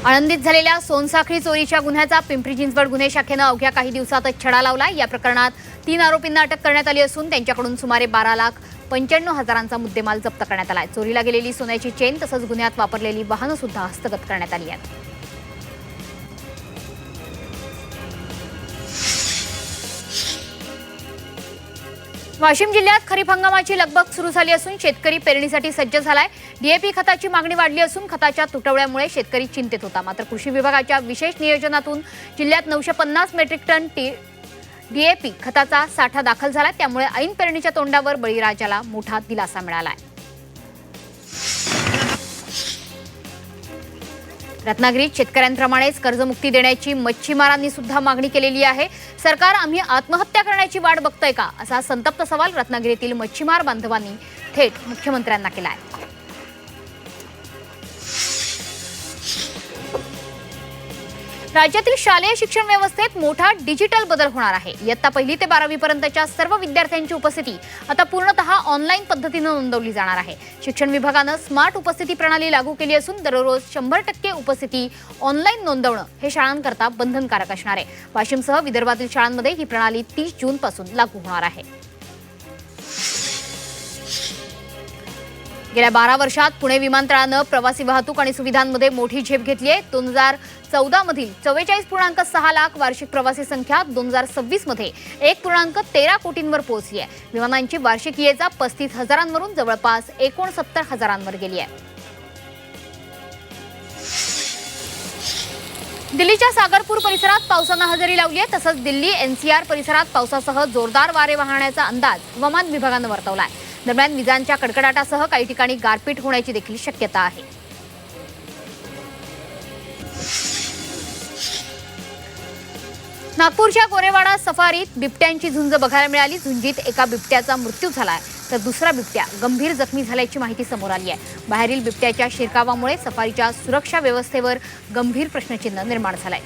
आळंदीत झालेल्या सोनसाखळी चोरीच्या गुन्ह्याचा पिंपरी चिंचवड गुन्हे शाखेनं अवघ्या काही दिवसातच छडा लावलाय। या प्रकरणात 3 आरोपींना अटक करण्यात आली असून त्यांच्याकडून सुमारे 12,95,000चा मुद्देमाल जप्त करण्यात आलाय। चोरीला गेलेली सोन्याची चेन तसंच गुन्ह्यात वापरलेली वाहनं सुद्धा हस्तगत करण्यात आली आहेत। वाशिम जिल्ह्यात खरीप हंगामाची लगबग सुरू झाली असून शेतकरी पेरणीसाठी सज्ज झालाय। डीएपी खताची मागणी वाढली असून खताच्या तुटवड्यामुळे शेतकरी चिंतेत होता। मात्र कृषी विभागाच्या विशेष नियोजनातून जिल्ह्यात 950 मेट्रिक टन डीएपी खताचा साठा दाखल झाला। त्यामुळे ऐन पेरणीच्या तोंडावर बळीराजाला मोठा दिलासा मिळालाय। रत्नागिरीत शेतकऱ्यांप्रमाणेच कर्जमुक्ती देण्याची मच्छीमारांनी सुद्धा मागणी केलेली आहे। सरकार आम्ही आत्महत्या करण्याची वाट बघतोय का, असा संतप्त सवाल रत्नागिरीतील मच्छीमार बांधवांनी थेट मुख्यमंत्र्यांना केलाय। राज्यातील शालेय शिक्षण व्यवस्थेत मोठा डिजिटल बदल होणार आहे। इयत्ता 1 ते 12वी पर्यंतच्या सर्व विद्यार्थ्यांची उपस्थिती आता पूर्णतः ऑनलाईन पद्धतीने नोंदवली जाणार आहे। शिक्षण विभागाने स्मार्ट उपस्थिती प्रणाली लागू केली असून दररोज 100% उपस्थिती ऑनलाईन नोंदवणं हे शाळांकरता बंधनकारक असणार आहे। वाशिमसह विदर्भातील शाळांमध्ये ही प्रणाली 30 जून पासून लागू होणार आहे। गेल्या 12 वर्षात पुणे विमानतळानं प्रवासी वाहतूक आणि सुविधांमध्ये मोठी झेप घेतली आहे। 2014 मधील 44.6 लाख वार्षिक प्रवासी संख्या 2026 मध्ये 1.13 कोटींवर पोहोचली आहे। विमानांची वार्षिक ये-जा 35,000वरून जवळपास 69,000 गेली आहे। दिल्लीच्या सागरपूर परिसरात पावसानं हजेरी लावली आहे। तसंच दिल्ली एनसीआर परिसरात पावसासह जोरदार वारे वाहण्याचा अंदाज हवामान विभागानं वर्तवला आहे। दरम्यान विजांच्या कडकडाटासह काही ठिकाणी गारपीट होण्याची देखील शक्यता आहे। नागपूरच्या गोरेवाडा सफारीत बिबट्यांची झुंज बघायला मिळाली। झुंजीत एका बिबट्याचा मृत्यू झालाय तर दुसरा बिबट्या गंभीर जखमी झाल्याची माहिती समोर आली आहे। बाहेरील बिबट्याच्या शिरकावामुळे सफारीच्या सुरक्षा व्यवस्थेवर गंभीर प्रश्नचिन्ह निर्माण झालंय।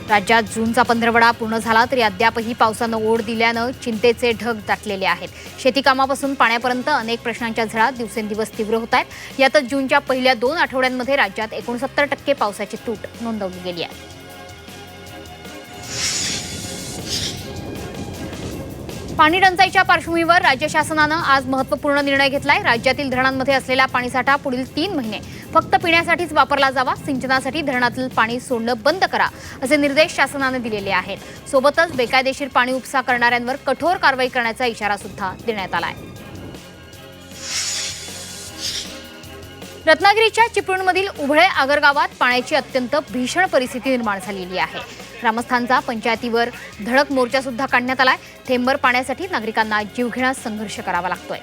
राज्यात जूनचा पंधरवडा पूर्ण झाला तरी अद्यापही पावसानं ओढ दिल्यानं चिंतेचे ढग दाटलेले आहेत। शेती कामापासून पाण्यापर्यंत अनेक प्रश्नांच्या झळा दिवसेंदिवस तीव्र होत आहेत। यातच जूनच्या पहिल्या 2 आठवड्यांमध्ये राज्यात 69% पावसाची तूट नोंदवली गेली आहे। पाणी टंचाईच्या पार्श्वभूमीवर राज्य शासनानं आज महत्त्वपूर्ण निर्णय घेतलाय। राज्यातील धरणांमध्ये असलेला पाणीसाठा पुढील 3 महिने फक्त पिण्यासाठीच वापरला जावा। सिंचनासाठी धरणातील पाणी सोडणं बंद करा असे निर्देश शासनाने दिलेले आहेत। सोबतच बेकायदेशीर पाणी उपसा करणाऱ्यांवर कठोर कारवाई करण्याचा इशारा सुद्धा देण्यात आलाय। रत्नागिरीच्या चिपळूणमधील उभळे आगर गावात पाण्याची अत्यंत भीषण परिस्थिती निर्माण झालेली आहे। ग्रामस्थांचा पंचायतीवर धडक मोर्चा सुद्धा काढण्यात आलाय। थेंबर पाण्यासाठी नागरिकांना जीवघेणा संघर्ष करावा लागतोय।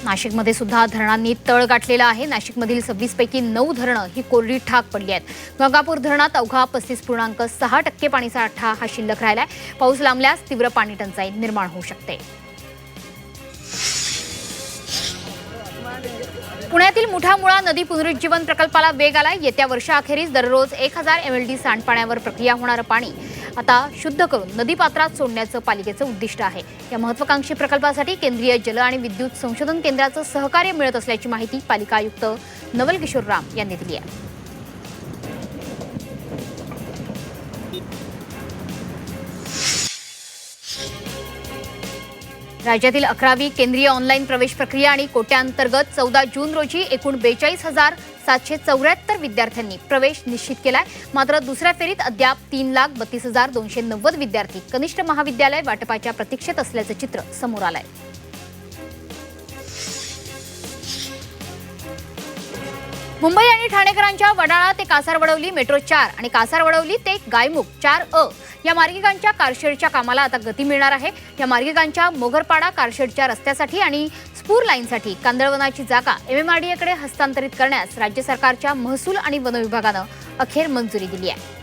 नाशिकमध्ये सुद्धा धरणांनी तळ गाठलेला आहे। नाशिकमधील 26 पैकी 9 धरणं ही कोरडी ठाक पडली आहेत। गंगापूर धरणात अवघा 35.6% पाणीसाठा हा शिल्लक राहिलाय। पाऊस लांबल्यास तीव्र पाणी टंचाई निर्माण होऊ शकते। पुण्यातील मुठामुळा नदी पुनरुज्जीवन प्रकल्पाला वेग आलाय। येत्या वर्षाअखेरीस दररोज 1000 MLD सांडपाण्यावर प्रक्रिया होणारं पाणी आता शुद्ध करून नदीपात्रात सोडण्याचं पालिकेचं उद्दिष्ट आहे। या महत्त्वाकांक्षी प्रकल्पासाठी केंद्रीय जल आणि विद्युत संशोधन केंद्राचं सहकार्य मिळत असल्याची माहिती पालिका आयुक्त नवल किशोर राम यांनी दिली आहे। राज्यातील 11वी केंद्रीय ऑनलाईन प्रवेश प्रक्रिया आणि कोट्याअंतर्गत 14 जून रोजी एकूण 42,774 विद्यार्थ्यांनी प्रवेश निश्चित केलाय। मात्र दुसऱ्या फेरीत अद्याप 3,32,290 विद्यार्थी कनिष्ठ महाविद्यालय वाटपाच्या प्रतीक्षेत असल्याचं चित्र समोर आलंय। मुंबई आणि ठाणेकरांच्या वडाळा ते कासारवडवली मेट्रो 4 आणि कासारवडवली ते गायमुख 4A या मार्गिकांच्या कारशेडच्या कामाला आता गती मिळणार आहे। या मार्गिकांच्या मोगरपाडा कारशेडच्या रस्त्यासाठी आणि स्पूर लाईनसाठी कांदळवनाची जागा MMRDAकडे हस्तांतरित करण्यास राज्य सरकारच्या महसूल आणि वन विभागानं अखेर मंजुरी दिली आहे।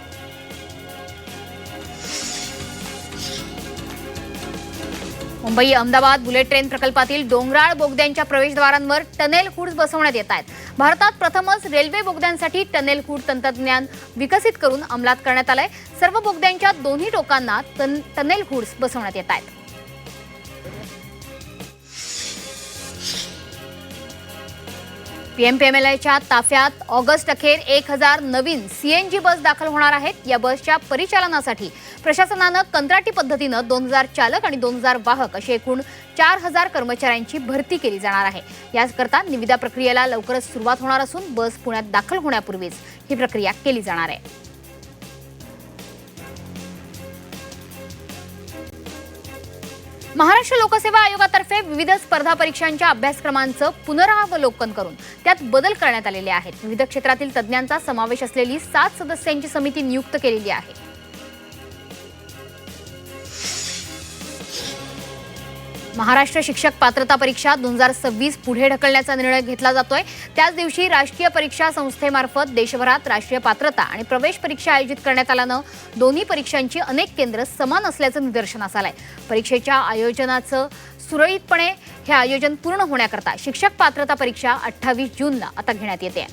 मुंबई अहमदाबाद बुलेट ट्रेन प्रकल्पातील डोंगराळ बोगद्यांच्या प्रवेशद्वारांवर टनेल हुड्स बसवण्यात येत आहेत। भारतात प्रथमच रेल्वे बोगद्यांसाठी टनेल हूड तंत्रज्ञान विकसित करून अंमलात करण्यात आलंय। सर्व बोगद्यांच्या दोन्ही टोकांना टनेल हूड्स बसवण्यात येत आहेत। पीएमपीएमएलच्या ताफ्यात ऑगस्ट अखेर 1000 नवीन सीएनजी बस दाखल होणार आहेत। या बसच्या परिचालनासाठी प्रशासनानं कंत्राटी पद्धतीनं 2000 चालक आणि 2000 वाहक अशी एकूण 4000 कर्मचाऱ्यांची भरती केली जाणार आहे। याकरता निविदा प्रक्रियेला लवकरच सुरुवात होणार असून बस पुण्यात दाखल होण्यापूर्वीच ही प्रक्रिया केली जाणार आहे। महाराष्ट्र लोकसेवा आयोगातर्फे विविध स्पर्धा परीक्षांच्या अभ्यासक्रमांचं पुनरावलोकन करून त्यात बदल करण्यात आलेले आहेत। विविध क्षेत्रातील तज्ज्ञांचा समावेश असलेली 7 सदस्यांची समिती नियुक्त केलेली आहे। महाराष्ट्र शिक्षक पात्रता परीक्षा 2026 पुढे ढकलण्याचा निर्णय घेतला जातोय। त्याच दिवशी राष्ट्रीय परीक्षा संस्थेमार्फत देशभरात राष्ट्रीय पात्रता आणि प्रवेश परीक्षा आयोजित करण्यात आल्यानं दोन्ही परीक्षांची अनेक केंद्र समान असल्याचं निदर्शनास आलंय। परीक्षेच्या आयोजनाचं सुरळीतपणे हे आयोजन पूर्ण होण्याकरता शिक्षक पात्रता परीक्षा 28 जूनला आता घेण्यात येते।